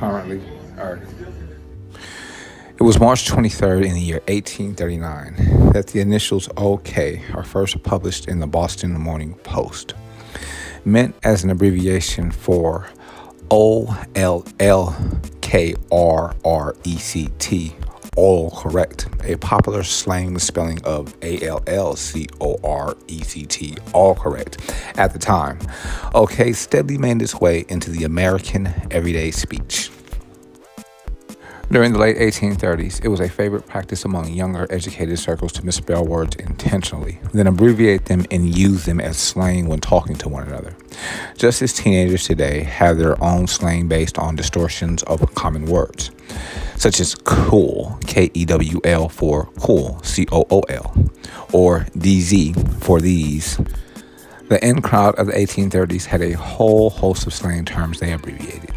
currently are. It was March 23rd in the year 1839 that the initials OK are first published in the Boston Morning Post, meant as an abbreviation for OLLKRRECT, all correct, a popular slang spelling of ALLCORECT, all correct. At the time, OK steadily made its way into the American everyday speech. During the late 1830s, it was a favorite practice among younger educated circles to misspell words intentionally, then abbreviate them and use them as slang when talking to one another. Just as teenagers today have their own slang based on distortions of common words, such as cool, Kewl for cool, COOL, or DZ for these. The in crowd of the 1830s had a whole host of slang terms they abbreviated.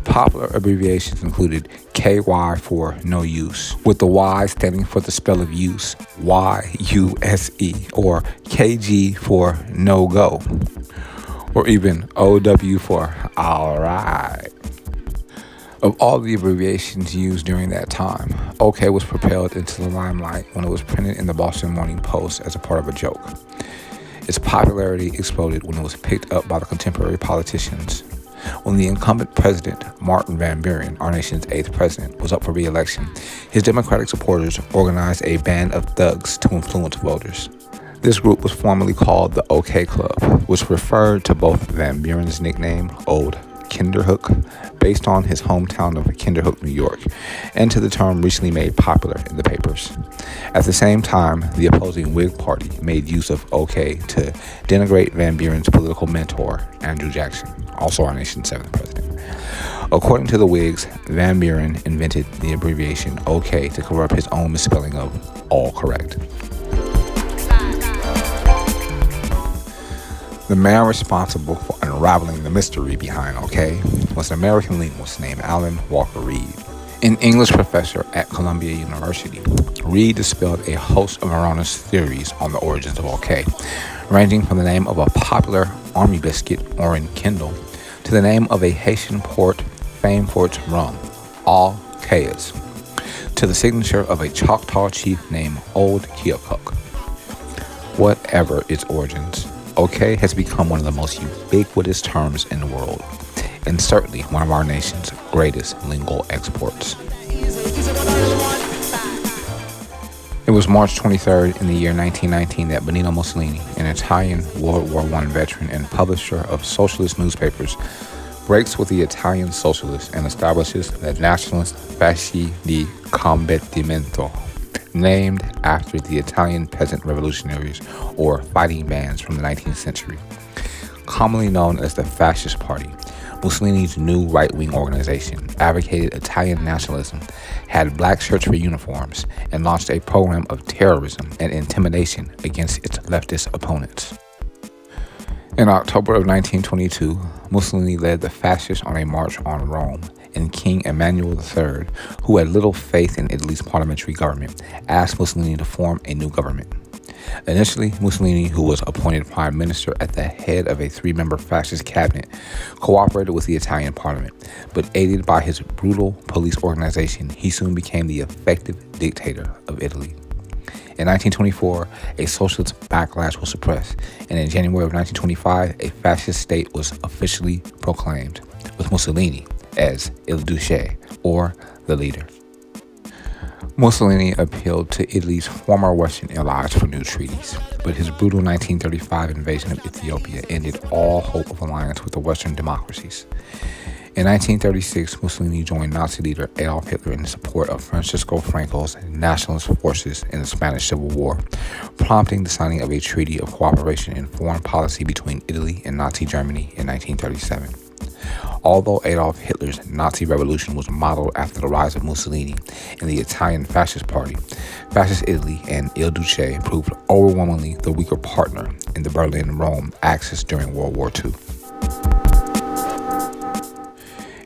Popular abbreviations included KY for no use, with the Y standing for the spell of use, YUSE, or KG for no go, or even OW for alright. Of all the abbreviations used during that time, OK was propelled into the limelight when it was printed in the Boston Morning Post as a part of a joke. Its popularity exploded when it was picked up by the contemporary politicians. When the incumbent president, Martin Van Buren, our nation's 8th president, was up for re-election, his Democratic supporters organized a band of thugs to influence voters. This group was formerly called the OK Club, which referred to both Van Buren's nickname, Old Kinderhook, based on his hometown of Kinderhook, New York, and to the term recently made popular in the papers. At the same time, the opposing Whig Party made use of OK to denigrate Van Buren's political mentor, Andrew Jackson, also our nation's 7th president. According to the Whigs, Van Buren invented the abbreviation OK to cover up his own misspelling of all correct. The man responsible for unraveling the mystery behind OK was an American linguist named Alan Walker Reed. An English professor at Columbia University, Reed dispelled a host of erroneous theories on the origins of OK, ranging from the name of a popular army biscuit, Orin Kendall, to the name of a Haitian port famed for its rum, All Cayas, to the signature of a Choctaw chief named Old Keokuk. Whatever its origins, OK has become one of the most ubiquitous terms in the world, and certainly one of our nation's greatest lingual exports. It was March 23rd in the year 1919 that Benito Mussolini, an Italian World War I veteran and publisher of socialist newspapers, breaks with the Italian socialists and establishes the Nationalist Fasci di Combattimento, named after the Italian peasant revolutionaries or fighting bands from the 19th century. Commonly known as the Fascist Party, Mussolini's new right-wing organization advocated Italian nationalism, had black shirts for uniforms, and launched a program of terrorism and intimidation against its leftist opponents. In October of 1922, Mussolini led the fascists on a march on Rome, and King Emmanuel III, who had little faith in Italy's parliamentary government, asked Mussolini to form a new government. Initially, Mussolini, who was appointed prime minister at the head of a 3-member fascist cabinet, cooperated with the Italian parliament, but aided by his brutal police organization, he soon became the effective dictator of Italy. In 1924, a socialist backlash was suppressed, and in January of 1925, a fascist state was officially proclaimed, with Mussolini as Il Duce, or the leader. Mussolini appealed to Italy's former Western allies for new treaties, but his brutal 1935 invasion of Ethiopia ended all hope of alliance with the Western democracies. In 1936, Mussolini joined Nazi leader Adolf Hitler in support of Francisco Franco's nationalist forces in the Spanish Civil War, prompting the signing of a treaty of cooperation in foreign policy between Italy and Nazi Germany in 1937. Although Adolf Hitler's Nazi revolution was modeled after the rise of Mussolini and the Italian Fascist Party, Fascist Italy and Il Duce proved overwhelmingly the weaker partner in the Berlin-Rome axis during World War II.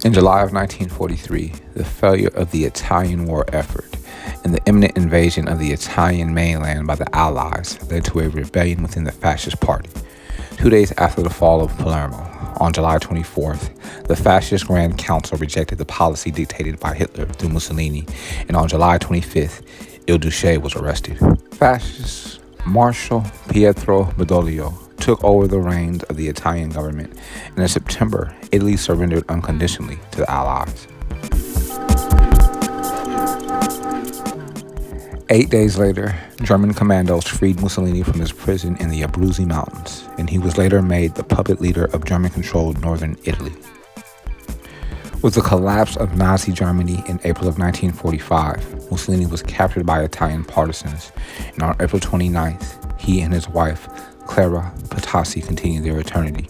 In July of 1943, the failure of the Italian war effort and the imminent invasion of the Italian mainland by the Allies led to a rebellion within the Fascist Party. 2 days after the fall of Palermo, on July 24th, the fascist Grand Council rejected the policy dictated by Hitler through Mussolini, and on July 25th, Il Duce was arrested. Fascist Marshal Pietro Badoglio took over the reins of the Italian government, and in September, Italy surrendered unconditionally to the Allies. 8 days later, German commandos freed Mussolini from his prison in the Abruzzi Mountains, and he was later made the puppet leader of German-controlled northern Italy. With the collapse of Nazi Germany in April of 1945, Mussolini was captured by Italian partisans, and on April 29th, he and his wife, Clara Patasi, continued their eternity.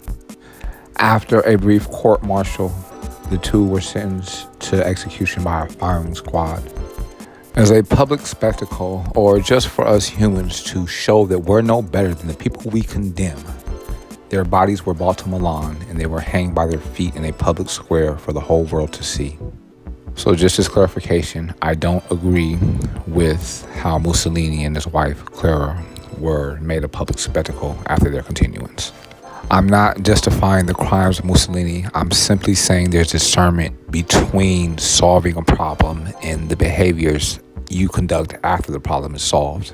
After a brief court-martial, the two were sentenced to execution by a firing squad. As a public spectacle, or just for us humans to show that we're no better than the people we condemn, their bodies were brought to Milan and they were hanged by their feet in a public square for the whole world to see. So just as clarification, I don't agree with how Mussolini and his wife, Clara, were made a public spectacle after their continuance. I'm not justifying the crimes of Mussolini. I'm simply saying there's discernment between solving a problem and the behaviors you conduct after the problem is solved.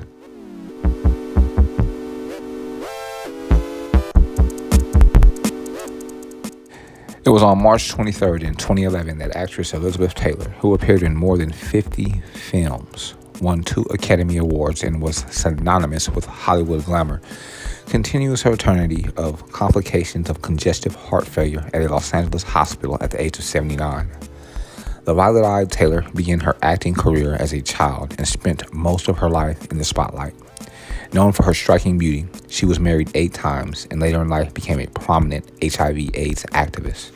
It was on March 23rd in 2011 that actress Elizabeth Taylor, who appeared in more than 50 films, won 2 Academy Awards, and was synonymous with Hollywood glamour, continues her eternity of complications of congestive heart failure at a Los Angeles hospital at the age of 79. The violet-eyed Taylor began her acting career as a child and spent most of her life in the spotlight. Known for her striking beauty, she was married 8 times and later in life became a prominent HIV/AIDS activist.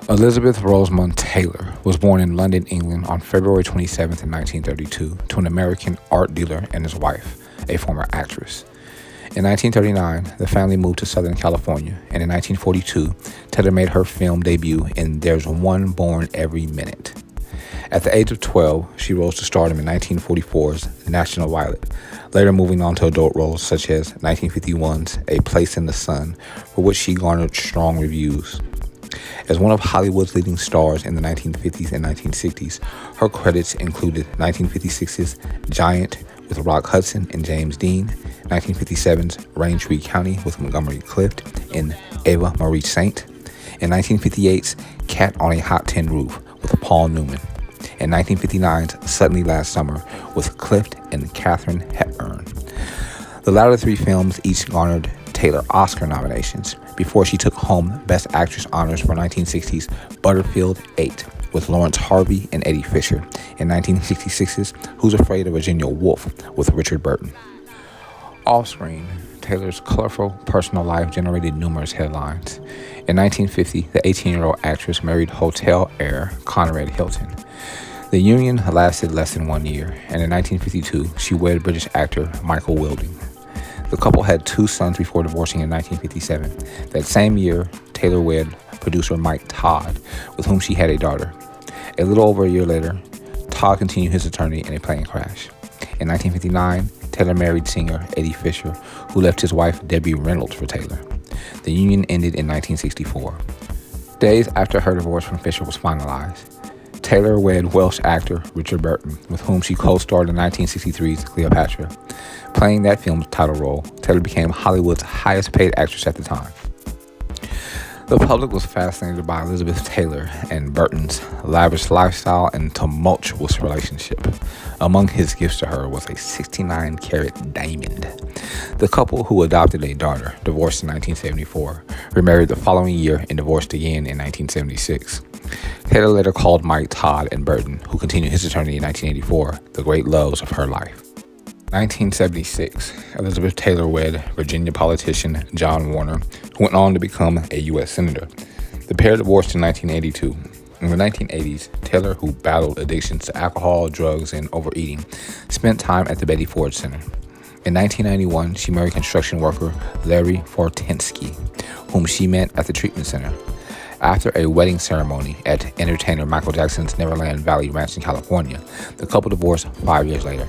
Elizabeth Roseman Taylor was born in London, England on February 27th, 1932 to an American art dealer and his wife, a former actress. In 1939, the family moved to Southern California, and in 1942, Taylor made her film debut in There's One Born Every Minute. At the age of 12, she rose to stardom in 1944's National Violet, later moving on to adult roles such as 1951's A Place in the Sun, for which she garnered strong reviews. As one of Hollywood's leading stars in the 1950s and 1960s, her credits included 1956's Giant with Rock Hudson and James Dean, 1957's Raintree County with Montgomery Clift and Eva Marie Saint, and 1958's Cat on a Hot Tin Roof with Paul Newman, and 1959's Suddenly Last Summer with Clift and Katharine Hepburn. The latter 3 films each garnered Taylor Oscar nominations before she took home Best Actress honors for 1960's Butterfield 8 with Lawrence Harvey and Eddie Fisher, and 1966's Who's Afraid of Virginia Woolf with Richard Burton. Off-screen, Taylor's colorful personal life generated numerous headlines. In 1950, the 18-year-old actress married hotel heir Conrad Hilton. The union lasted less than 1 year, and in 1952, she wedded British actor Michael Wilding. The couple had 2 sons before divorcing in 1957. That same year, Taylor wed producer Mike Todd, with whom she had a daughter. A little over a year later, Todd continued his eternity in a plane crash. In 1959, Taylor married singer Eddie Fisher, who left his wife Debbie Reynolds for Taylor. The union ended in 1964. Days after her divorce from Fisher was finalized, Taylor wed Welsh actor Richard Burton, with whom she co-starred in 1963's Cleopatra. Playing that film's title role, Taylor became Hollywood's highest-paid actress at the time. The public was fascinated by Elizabeth Taylor and Burton's lavish lifestyle and tumultuous relationship. Among his gifts to her was a 69-carat diamond. The couple, who adopted a daughter, divorced in 1974, remarried the following year and divorced again in 1976. Taylor later called Mike Todd and Burton, who continued his eternity in 1984, the great loves of her life. 1976, Elizabeth Taylor wed Virginia politician John Warner, who went on to become a U.S. Senator. The pair divorced in 1982. In the 1980s, Taylor, who battled addictions to alcohol, drugs, and overeating, spent time at the Betty Ford Center. In 1991, she married construction worker Larry Fortensky, whom she met at the treatment center. After a wedding ceremony at entertainer Michael Jackson's Neverland Valley Ranch in California, the couple divorced 5 years later.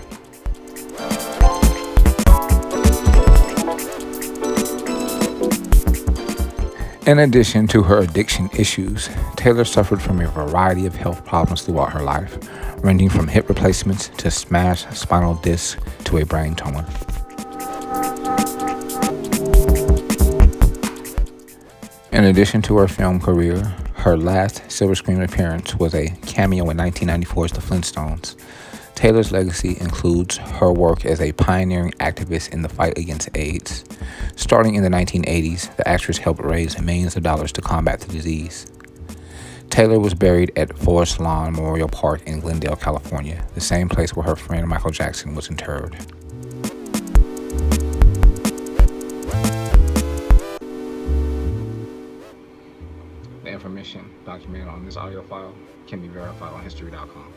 In addition to her addiction issues, Taylor suffered from a variety of health problems throughout her life, ranging from hip replacements to smashed spinal disc to a brain tumor. In addition to her film career, her last silver screen appearance was a cameo in 1994's The Flintstones. Taylor's legacy includes her work as a pioneering activist in the fight against AIDS. Starting in the 1980s, the actress helped raise millions of dollars to combat the disease. Taylor was buried at Forest Lawn Memorial Park in Glendale, California, the same place where her friend Michael Jackson was interred. The information documented on this audio file can be verified on history.com.